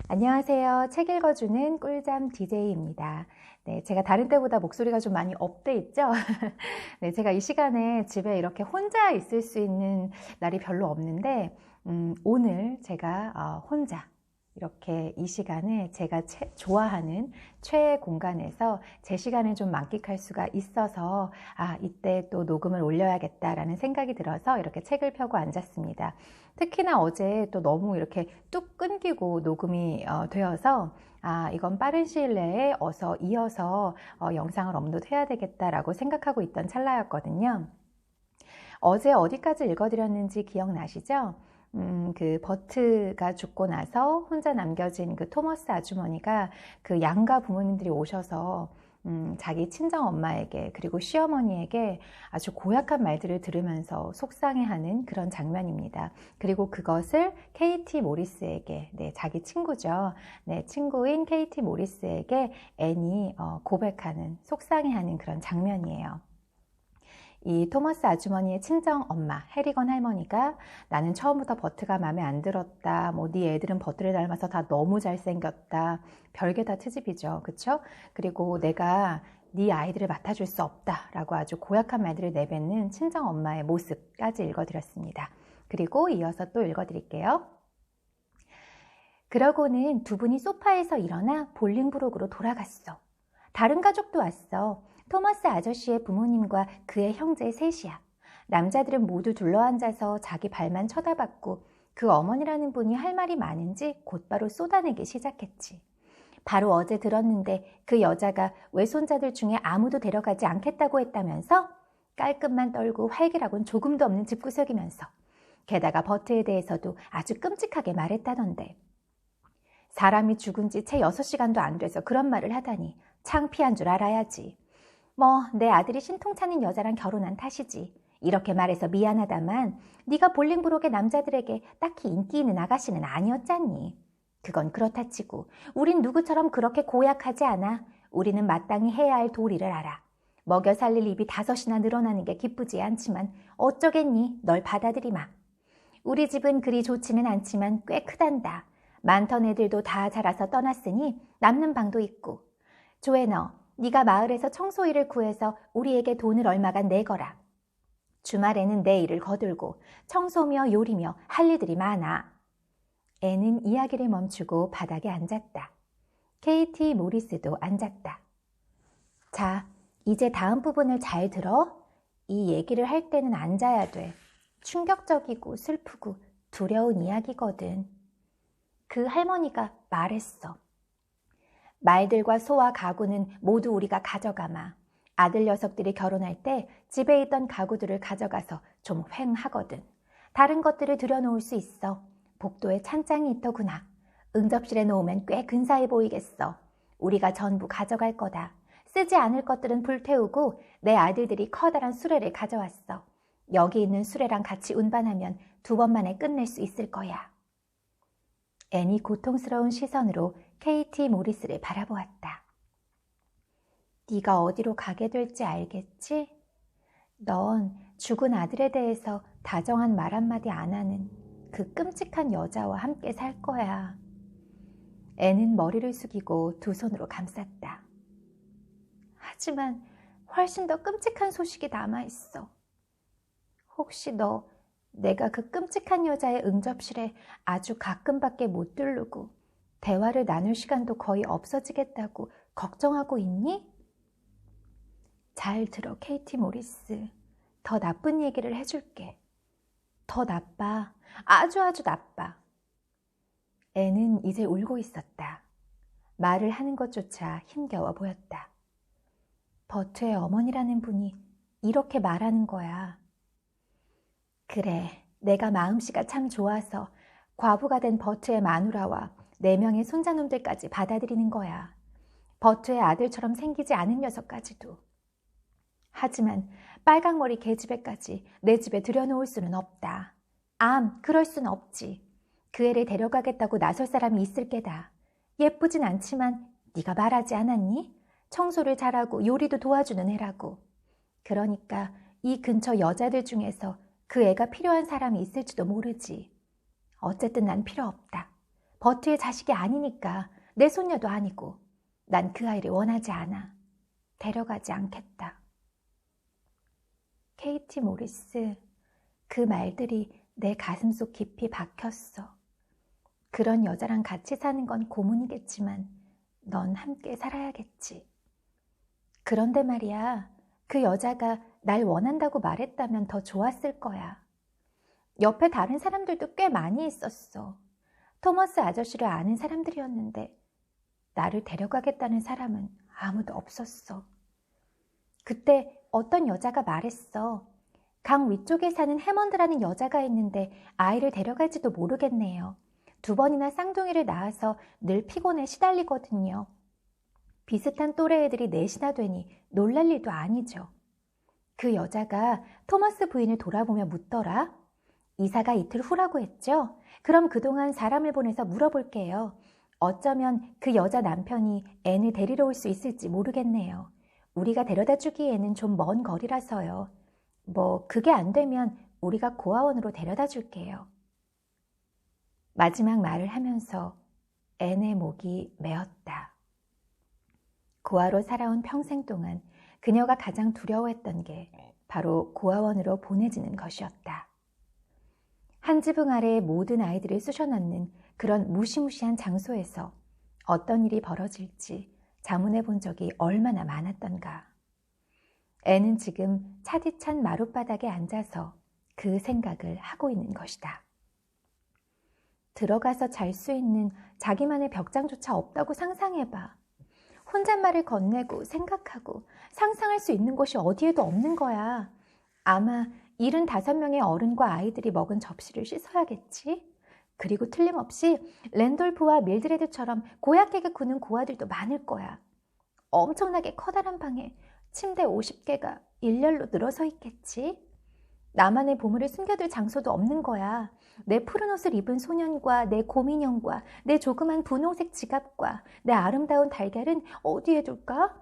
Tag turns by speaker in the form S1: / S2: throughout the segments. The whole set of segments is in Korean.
S1: 안녕하세요. 책 읽어주는 꿀잠 DJ입니다. 네, 제가 다른 때보다 목소리가 좀 많이 업돼 있죠? 네, 제가 이 시간에 집에 이렇게 혼자 있을 수 있는 날이 별로 없는데, 오늘 제가 혼자 이렇게 이 시간에 제가 좋아하는 최애 공간에서 제 시간을 좀 만끽할 수가 있어서 이때 또 녹음을 올려야겠다라는 생각이 들어서 이렇게 책을 펴고 앉았습니다. 특히나 어제 또 너무 이렇게 뚝 끊기고 녹음이 되어서 이건 빠른 시일 내에 어서 이어서 영상을 업로드해야 되겠다라고 생각하고 있던 찰나였거든요. 어제 어디까지 읽어드렸는지 기억나시죠? 그 버트가 죽고 나서 혼자 남겨진 그 토머스 아주머니가 그 양가 부모님들이 오셔서 자기 친정 엄마에게 그리고 시어머니에게 아주 고약한 말들을 들으면서 속상해하는 그런 장면입니다. 그리고 그것을 KT 모리스에게, 자기 친구죠. 친구인 KT 모리스에게 앤이 고백하는, 속상해하는 그런 장면이에요. 이 토머스 아주머니의 친정 엄마 해리건 할머니가 나는 처음부터 버트가 마음에 안 들었다, 네 애들은 버트를 닮아서 다 너무 잘생겼다, 별게 다 트집이죠, 그쵸? 그리고 내가 네 아이들을 맡아줄 수 없다 라고 아주 고약한 말들을 내뱉는 친정 엄마의 모습까지 읽어드렸습니다. 그리고 이어서 또 읽어드릴게요. 그러고는 두 분이 소파에서 일어나 볼링브룩으로 돌아갔어. 다른 가족도 왔어. 토머스 아저씨의 부모님과 그의 형제 셋이야. 남자들은 모두 둘러앉아서 자기 발만 쳐다봤고 그 어머니라는 분이 할 말이 많은지 곧바로 쏟아내기 시작했지. 바로 어제 들었는데 그 여자가 외손자들 중에 아무도 데려가지 않겠다고 했다면서? 깔끔만 떨고 활기라고는 조금도 없는 집구석이면서. 게다가 버트에 대해서도 아주 끔찍하게 말했다던데. 사람이 죽은 지 채 6시간도 안 돼서 그런 말을 하다니 창피한 줄 알아야지. 내 아들이 신통찮은 여자랑 결혼한 탓이지. 이렇게 말해서 미안하다만 네가 볼링브룩의 남자들에게 딱히 인기 있는 아가씨는 아니었잖니. 그건 그렇다 치고 우린 누구처럼 그렇게 고약하지 않아. 우리는 마땅히 해야 할 도리를 알아. 먹여 살릴 입이 5이나 늘어나는 게 기쁘지 않지만 어쩌겠니? 널 받아들이마. 우리 집은 그리 좋지는 않지만 꽤 크단다. 많던 애들도 다 자라서 떠났으니 남는 방도 있고. 조애너, 네가 마을에서 청소일을 구해서 우리에게 돈을 얼마간 내거라. 주말에는 내 일을 거들고 청소며 요리며 할 일들이 많아. 애는 이야기를 멈추고 바닥에 앉았다. KT 모리스도 앉았다. 자, 이제 다음 부분을 잘 들어. 이 얘기를 할 때는 앉아야 돼. 충격적이고 슬프고 두려운 이야기거든. 그 할머니가 말했어. 말들과 소와 가구는 모두 우리가 가져가마. 아들 녀석들이 결혼할 때 집에 있던 가구들을 가져가서 좀 휑하거든. 다른 것들을 들여놓을 수 있어. 복도에 찬장이 있더구나. 응접실에 놓으면 꽤 근사해 보이겠어. 우리가 전부 가져갈 거다. 쓰지 않을 것들은 불태우고 내 아들들이 커다란 수레를 가져왔어. 여기 있는 수레랑 같이 운반하면 2번 만에 끝낼 수 있을 거야. 앤이 고통스러운 시선으로 KT 모리스를 바라보았다. 네가 어디로 가게 될지 알겠지? 넌 죽은 아들에 대해서 다정한 말 한마디 안 하는 그 끔찍한 여자와 함께 살 거야. 앤은 머리를 숙이고 두 손으로 감쌌다. 하지만 훨씬 더 끔찍한 소식이 남아있어. 혹시 너 내가 그 끔찍한 여자의 응접실에 아주 가끔밖에 못 들르고 대화를 나눌 시간도 거의 없어지겠다고 걱정하고 있니? 잘 들어, KT 모리스. 더 나쁜 얘기를 해줄게. 더 나빠. 아주 나빠. 애는 이제 울고 있었다. 말을 하는 것조차 힘겨워 보였다. 버트의 어머니라는 분이 이렇게 말하는 거야. 그래, 내가 마음씨가 참 좋아서 과부가 된 버트의 마누라와 4명의 손자놈들까지 받아들이는 거야. 버트의 아들처럼 생기지 않은 녀석까지도. 하지만 빨강머리 계집애까지 내 집에 들여놓을 수는 없다. 그럴 수는 없지. 그 애를 데려가겠다고 나설 사람이 있을 게다. 예쁘진 않지만 네가 말하지 않았니? 청소를 잘하고 요리도 도와주는 애라고. 그러니까 이 근처 여자들 중에서 그 애가 필요한 사람이 있을지도 모르지. 어쨌든 난 필요 없다. 버트의 자식이 아니니까. 내 손녀도 아니고. 난 그 아이를 원하지 않아. 데려가지 않겠다. 케이티 모리스, 그 말들이 내 가슴속 깊이 박혔어. 그런 여자랑 같이 사는 건 고문이겠지만 넌 함께 살아야겠지. 그런데 말이야, 그 여자가 날 원한다고 말했다면 더 좋았을 거야. 옆에 다른 사람들도 꽤 많이 있었어. 토머스 아저씨를 아는 사람들이었는데 나를 데려가겠다는 사람은 아무도 없었어. 그때 어떤 여자가 말했어. 강 위쪽에 사는 해먼드라는 여자가 있는데 아이를 데려갈지도 모르겠네요. 2번이나 쌍둥이를 낳아서 늘 피곤에 시달리거든요. 비슷한 또래 애들이 넷이나 되니 놀랄 일도 아니죠. 그 여자가 토머스 부인을 돌아보며 묻더라. 이사가 이틀 후라고 했죠? 그럼 그동안 사람을 보내서 물어볼게요. 어쩌면 그 여자 남편이 앤을 데리러 올 수 있을지 모르겠네요. 우리가 데려다 주기에는 좀 먼 거리라서요. 그게 안 되면 우리가 고아원으로 데려다 줄게요. 마지막 말을 하면서 앤의 목이 메었다. 고아로 살아온 평생 동안 그녀가 가장 두려워했던 게 바로 고아원으로 보내지는 것이었다. 한 지붕 아래 모든 아이들을 쑤셔넣는 그런 무시무시한 장소에서 어떤 일이 벌어질지 자문해 본 적이 얼마나 많았던가. 애는 지금 차디찬 마룻바닥에 앉아서 그 생각을 하고 있는 것이다. 들어가서 잘 수 있는 자기만의 벽장조차 없다고 상상해봐. 혼잣말을 건네고 생각하고 상상할 수 있는 곳이 어디에도 없는 거야. 아마 75명의 어른과 아이들이 먹은 접시를 씻어야겠지? 그리고 틀림없이 랜돌프와 밀드레드처럼 고약하게 구는 고아들도 많을 거야. 엄청나게 커다란 방에 침대 50개가 일렬로 늘어서 있겠지? 나만의 보물을 숨겨둘 장소도 없는 거야. 내 푸른 옷을 입은 소년과 내 곰인형과 내 조그만 분홍색 지갑과 내 아름다운 달걀은 어디에 둘까?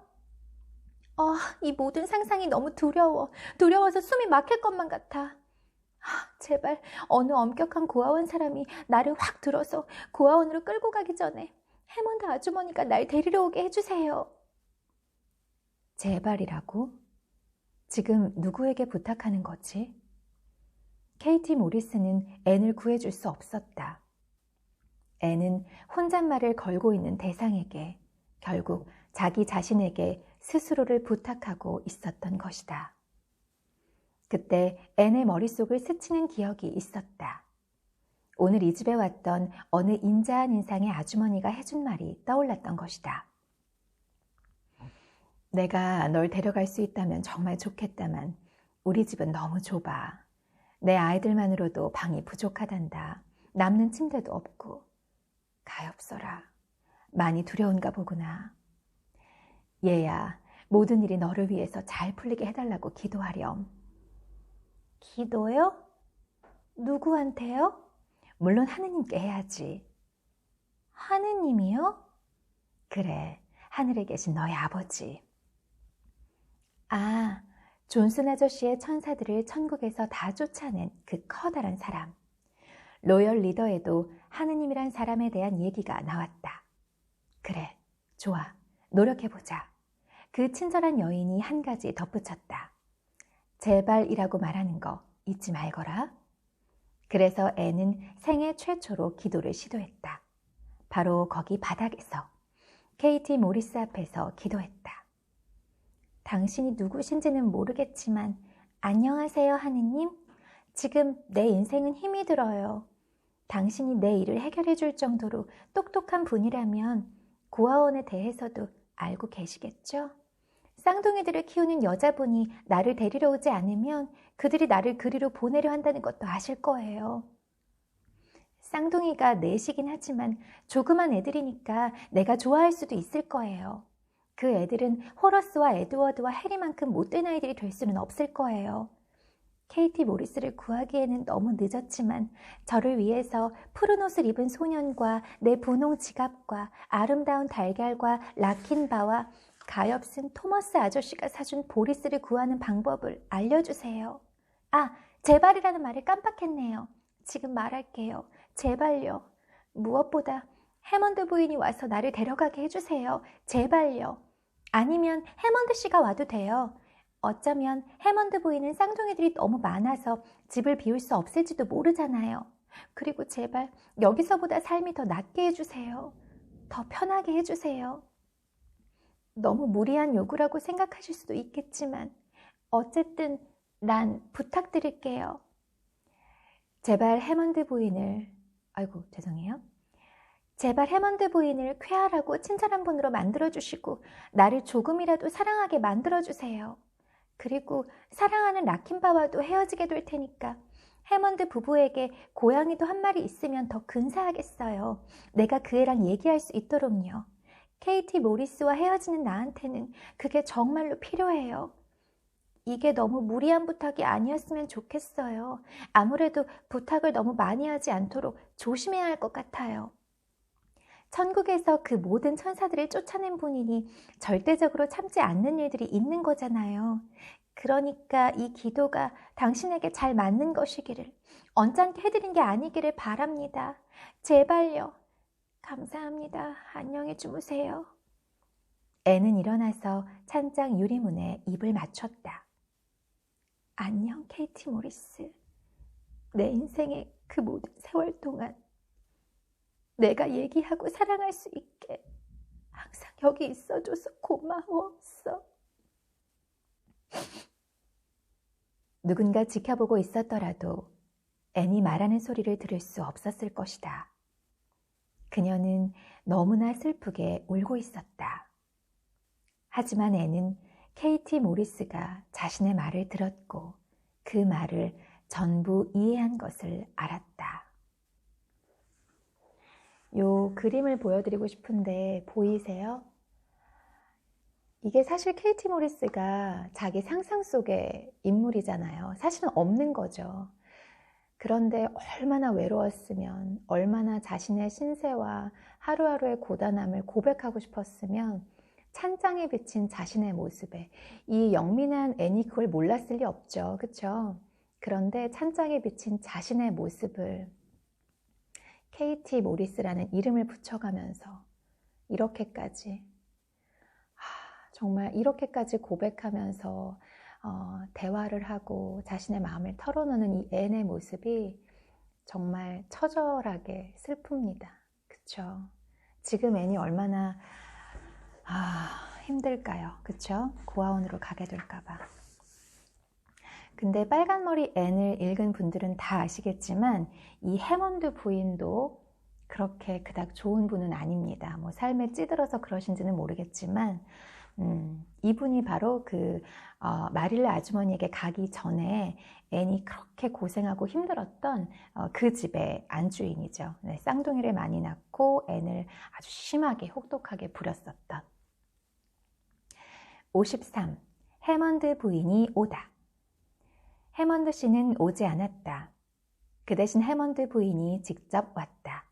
S1: 이 모든 상상이 너무 두려워. 두려워서 숨이 막힐 것만 같아. 제발 어느 엄격한 고아원 사람이 나를 확 들어서 고아원으로 끌고 가기 전에 해먼드 아주머니가 날 데리러 오게 해주세요. 제발이라고? 지금 누구에게 부탁하는 거지? 케이티 모리스는 앤을 구해줄 수 없었다. 앤은 혼잣말을 걸고 있는 대상에게, 결국 자기 자신에게 스스로를 부탁하고 있었던 것이다. 그때 앤의 머릿속을 스치는 기억이 있었다. 오늘 이 집에 왔던 어느 인자한 인상의 아주머니가 해준 말이 떠올랐던 것이다. 내가 널 데려갈 수 있다면 정말 좋겠다만 우리 집은 너무 좁아. 내 아이들만으로도 방이 부족하단다. 남는 침대도 없고. 가엾어라. 많이 두려운가 보구나. 얘야, 모든 일이 너를 위해서 잘 풀리게 해달라고 기도하렴. 기도요? 누구한테요? 물론 하느님께 해야지. 하느님이요? 그래, 하늘에 계신 너의 아버지. 존슨 아저씨의 천사들을 천국에서 다 쫓아낸 그 커다란 사람. 로열 리더에도 하느님이란 사람에 대한 얘기가 나왔다. 그래, 좋아, 노력해보자. 그 친절한 여인이 한 가지 덧붙였다. 제발이라고 말하는 거 잊지 말거라. 그래서 앤은 생애 최초로 기도를 시도했다. 바로 거기 바닥에서 케이티 모리스 앞에서 기도했다. 당신이 누구신지는 모르겠지만 안녕하세요 하느님. 지금 내 인생은 힘이 들어요. 당신이 내 일을 해결해 줄 정도로 똑똑한 분이라면 고아원에 대해서도 알고 계시겠죠? 쌍둥이들을 키우는 여자분이 나를 데리러 오지 않으면 그들이 나를 그리로 보내려 한다는 것도 아실 거예요. 쌍둥이가 넷이긴 하지만 조그만 애들이니까 내가 좋아할 수도 있을 거예요. 그 애들은 호러스와 에드워드와 해리만큼 못된 아이들이 될 수는 없을 거예요. 케이티 모리스를 구하기에는 너무 늦었지만 저를 위해서 푸른 옷을 입은 소년과 내 분홍 지갑과 아름다운 달걀과 라킨바와 가엾은 토머스 아저씨가 사준 보리스를 구하는 방법을 알려주세요. 제발이라는 말을 깜빡했네요. 지금 말할게요. 제발요. 무엇보다 해먼드 부인이 와서 나를 데려가게 해주세요. 제발요. 아니면 해먼드 씨가 와도 돼요. 어쩌면 해먼드 부인은 쌍둥이들이 너무 많아서 집을 비울 수 없을지도 모르잖아요. 그리고 제발 여기서보다 삶이 더 낫게 해주세요. 더 편하게 해주세요. 너무 무리한 요구라고 생각하실 수도 있겠지만 어쨌든 난 부탁드릴게요. 제발 해먼드 부인을, 죄송해요. 제발 해먼드 부인을 쾌활하고 친절한 분으로 만들어주시고 나를 조금이라도 사랑하게 만들어주세요. 그리고 사랑하는 라킨바와도 헤어지게 될 테니까 해먼드 부부에게 고양이도 한 마리 있으면 더 근사하겠어요. 내가 그 애랑 얘기할 수 있도록요. 케이티 모리스와 헤어지는 나한테는 그게 정말로 필요해요. 이게 너무 무리한 부탁이 아니었으면 좋겠어요. 아무래도 부탁을 너무 많이 하지 않도록 조심해야 할 것 같아요. 천국에서 그 모든 천사들을 쫓아낸 분이니 절대적으로 참지 않는 일들이 있는 거잖아요. 그러니까 이 기도가 당신에게 잘 맞는 것이기를, 언짢게 해드린 게 아니기를 바랍니다. 제발요. 감사합니다. 안녕히 주무세요. 앤은 일어나서 찬장 유리문에 입을 맞췄다. 안녕, 케이티 모리스. 내 인생의 그 모든 세월 동안 내가 얘기하고 사랑할 수 있게 항상 여기 있어줘서 고마웠어. 누군가 지켜보고 있었더라도 앤이 말하는 소리를 들을 수 없었을 것이다. 그녀는 너무나 슬프게 울고 있었다. 하지만 앤은 케이티 모리스가 자신의 말을 들었고 그 말을 전부 이해한 것을 알았다. 요 그림을 보여드리고 싶은데 보이세요? 이게 사실 케이티 모리스가 자기 상상 속의 인물이잖아요. 사실은 없는 거죠. 그런데 얼마나 외로웠으면, 얼마나 자신의 신세와 하루하루의 고단함을 고백하고 싶었으면 찬장에 비친 자신의 모습에, 이 영민한 앤이 그걸 몰랐을 리 없죠. 그렇죠? 그런데 찬장에 비친 자신의 모습을 케이티 모리스라는 이름을 붙여가면서 이렇게까지, 정말 이렇게까지 고백하면서 대화를 하고 자신의 마음을 털어놓는 이 앤의 모습이 정말 처절하게 슬픕니다. 그쵸? 지금 앤이 얼마나 힘들까요? 그쵸? 고아원으로 가게 될까봐. 근데 빨간머리 앤을 읽은 분들은 다 아시겠지만 이 해먼드 부인도 그렇게 그닥 좋은 분은 아닙니다. 뭐 삶에 찌들어서 그러신지는 모르겠지만 이분이 바로 그 마릴라 아주머니에게 가기 전에 앤이 그렇게 고생하고 힘들었던 그 집의 안주인이죠. 네, 쌍둥이를 많이 낳고 앤을 아주 심하게 혹독하게 부렸었던. 53. 해먼드 부인이 오다. 해먼드 씨는 오지 않았다. 그 대신 해먼드 부인이 직접 왔다.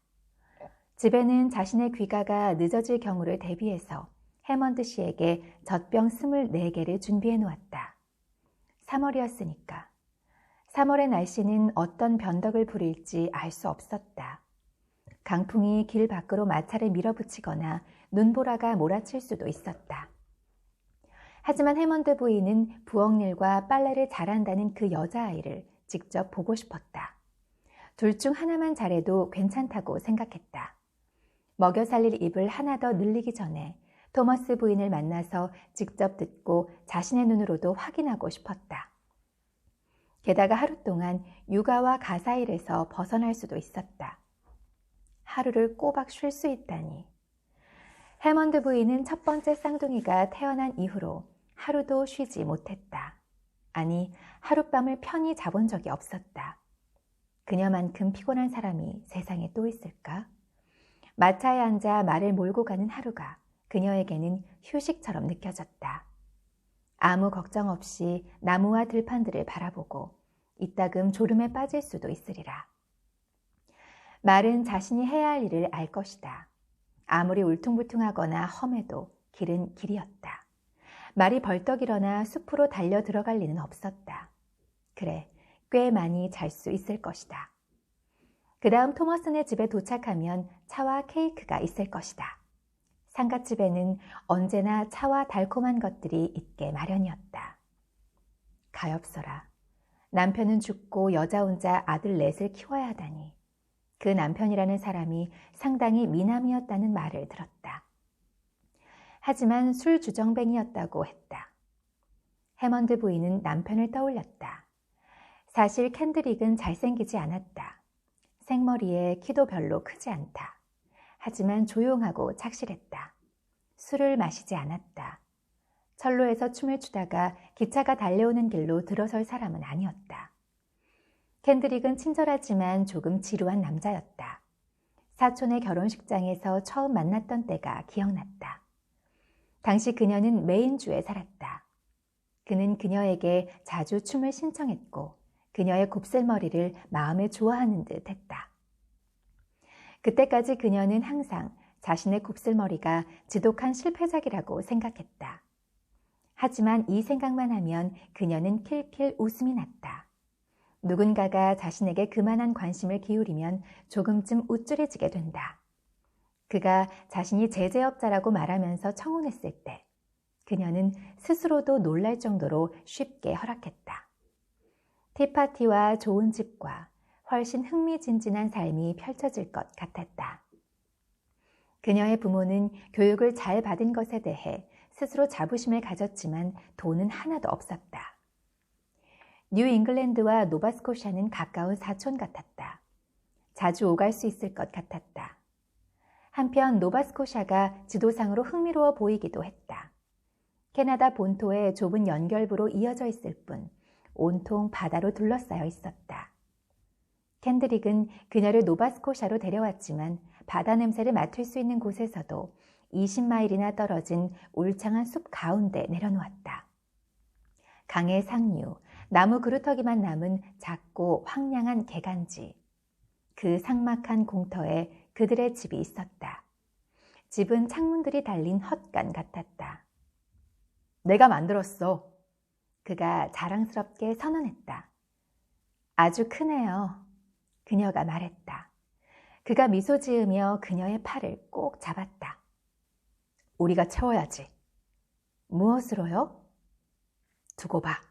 S1: 집에는 자신의 귀가가 늦어질 경우를 대비해서 해먼드 씨에게 젖병 24개를 준비해 놓았다. 3월이었으니까. 3월의 날씨는 어떤 변덕을 부릴지 알 수 없었다. 강풍이 길 밖으로 마차를 밀어붙이거나 눈보라가 몰아칠 수도 있었다. 하지만 해먼드 부인은 부엌일과 빨래를 잘한다는 그 여자아이를 직접 보고 싶었다. 둘 중 하나만 잘해도 괜찮다고 생각했다. 먹여 살릴 입을 하나 더 늘리기 전에 토머스 부인을 만나서 직접 듣고 자신의 눈으로도 확인하고 싶었다. 게다가 하루 동안 육아와 가사일에서 벗어날 수도 있었다. 하루를 꼬박 쉴 수 있다니. 해먼드 부인은 첫 번째 쌍둥이가 태어난 이후로 하루도 쉬지 못했다. 아니, 하룻밤을 편히 자본 적이 없었다. 그녀만큼 피곤한 사람이 세상에 또 있을까? 마차에 앉아 말을 몰고 가는 하루가 그녀에게는 휴식처럼 느껴졌다. 아무 걱정 없이 나무와 들판들을 바라보고 이따금 졸음에 빠질 수도 있으리라. 말은 자신이 해야 할 일을 알 것이다. 아무리 울퉁불퉁하거나 험해도 길은 길이었다. 말이 벌떡 일어나 숲으로 달려 들어갈 리는 없었다. 그래, 꽤 많이 잘 수 있을 것이다. 그 다음 토머슨의 집에 도착하면 차와 케이크가 있을 것이다. 상갓집에는 언제나 차와 달콤한 것들이 있게 마련이었다. 가엾어라. 남편은 죽고 여자 혼자 아들 넷을 키워야 하다니. 그 남편이라는 사람이 상당히 미남이었다는 말을 들었다. 하지만 술주정뱅이였다고 했다. 해먼드 부인은 남편을 떠올렸다. 사실 캔드릭은 잘생기지 않았다. 생머리에 키도 별로 크지 않다. 하지만 조용하고 착실했다. 술을 마시지 않았다. 철로에서 춤을 추다가 기차가 달려오는 길로 들어설 사람은 아니었다. 캔드릭은 친절하지만 조금 지루한 남자였다. 사촌의 결혼식장에서 처음 만났던 때가 기억났다. 당시 그녀는 메인주에 살았다. 그는 그녀에게 자주 춤을 신청했고 그녀의 곱슬머리를 마음에 좋아하는 듯 했다. 그때까지 그녀는 항상 자신의 곱슬머리가 지독한 실패작이라고 생각했다. 하지만 이 생각만 하면 그녀는 킬킬 웃음이 났다. 누군가가 자신에게 그만한 관심을 기울이면 조금쯤 우쭐해지게 된다. 그가 자신이 제재업자라고 말하면서 청혼했을 때 그녀는 스스로도 놀랄 정도로 쉽게 허락했다. 티파티와 좋은 집과 훨씬 흥미진진한 삶이 펼쳐질 것 같았다. 그녀의 부모는 교육을 잘 받은 것에 대해 스스로 자부심을 가졌지만 돈은 하나도 없었다. 뉴 잉글랜드와 노바스코샤는 가까운 사촌 같았다. 자주 오갈 수 있을 것 같았다. 한편 노바스코샤가 지도상으로 흥미로워 보이기도 했다. 캐나다 본토의 좁은 연결부로 이어져 있을 뿐 온통 바다로 둘러싸여 있었다. 캔드릭은 그녀를 노바스코샤로 데려왔지만 바다 냄새를 맡을 수 있는 곳에서도 20마일이나 떨어진 울창한 숲 가운데 내려놓았다. 강의 상류, 나무 그루터기만 남은 작고 황량한 개간지. 그 삭막한 공터에 그들의 집이 있었다. 집은 창문들이 달린 헛간 같았다. 내가 만들었어. 그가 자랑스럽게 선언했다. 아주 크네요. 그녀가 말했다. 그가 미소 지으며 그녀의 팔을 꼭 잡았다. 우리가 채워야지. 무엇으로요? 두고 봐.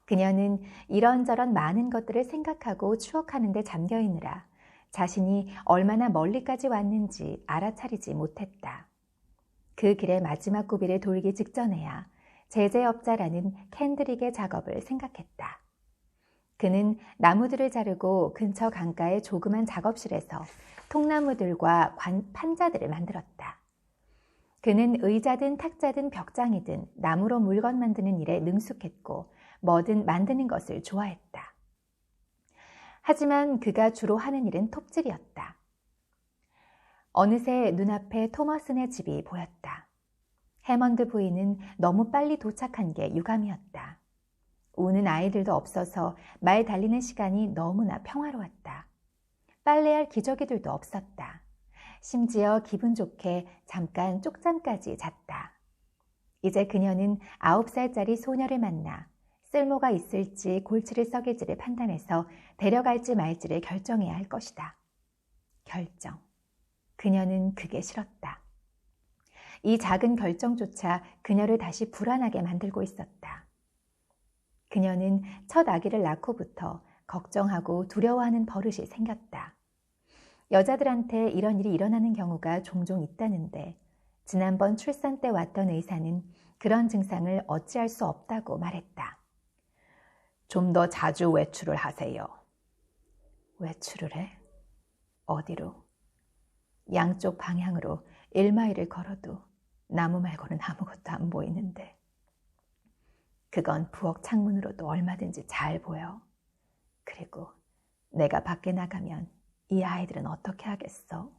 S1: 그녀는 이런저런 많은 것들을 생각하고 추억하는 데 잠겨있느라 자신이 얼마나 멀리까지 왔는지 알아차리지 못했다. 그 길의 마지막 고비를 돌기 직전에야 제재업자라는 캔드릭의 작업을 생각했다. 그는 나무들을 자르고 근처 강가의 조그만 작업실에서 통나무들과 판자들을 만들었다. 그는 의자든 탁자든 벽장이든 나무로 물건 만드는 일에 능숙했고 뭐든 만드는 것을 좋아했다. 하지만 그가 주로 하는 일은 톱질이었다. 어느새 눈앞에 토머슨의 집이 보였다. 해먼드 부인은 너무 빨리 도착한 게 유감이었다. 우는 아이들도 없어서 말 달리는 시간이 너무나 평화로웠다. 빨래할 기저귀들도 없었다. 심지어 기분 좋게 잠깐 쪽잠까지 잤다. 이제 그녀는 9살짜리 소녀를 만나 쓸모가 있을지 골치를 썩일지를 판단해서 데려갈지 말지를 결정해야 할 것이다. 결정. 그녀는 그게 싫었다. 이 작은 결정조차 그녀를 다시 불안하게 만들고 있었다. 그녀는 첫 아기를 낳고부터 걱정하고 두려워하는 버릇이 생겼다. 여자들한테 이런 일이 일어나는 경우가 종종 있다는데 지난번 출산 때 왔던 의사는 그런 증상을 어찌할 수 없다고 말했다. 좀 더 자주 외출을 하세요. 외출을 해? 어디로? 양쪽 방향으로 1마일을 걸어도 나무 말고는 아무것도 안 보이는데. 그건 부엌 창문으로도 얼마든지 잘 보여. 그리고 내가 밖에 나가면 이 아이들은 어떻게 하겠어?